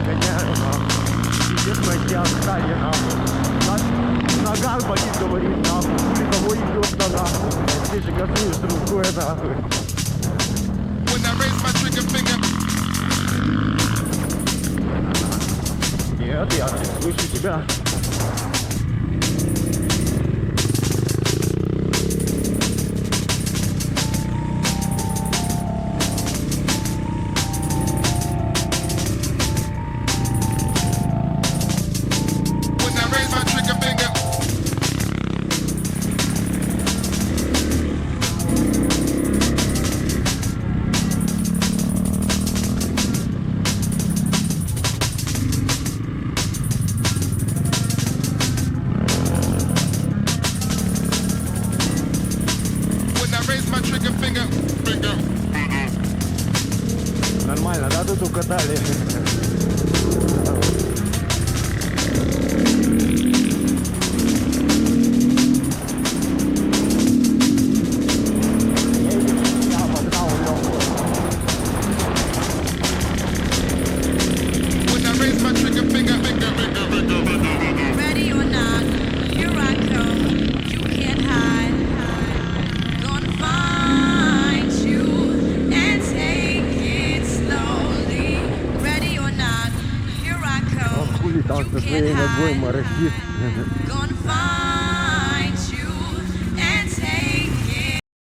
гоняю, нахуй. Пиздец, мои отстали, нахуй. Нога болит, говорит, нахуй. Хули кого идет на нахуй. Здесь же газуешь рукой, нахуй. Нет, я слышу тебя. Нормально, да, тут укатали? Там со своей ногой моросит.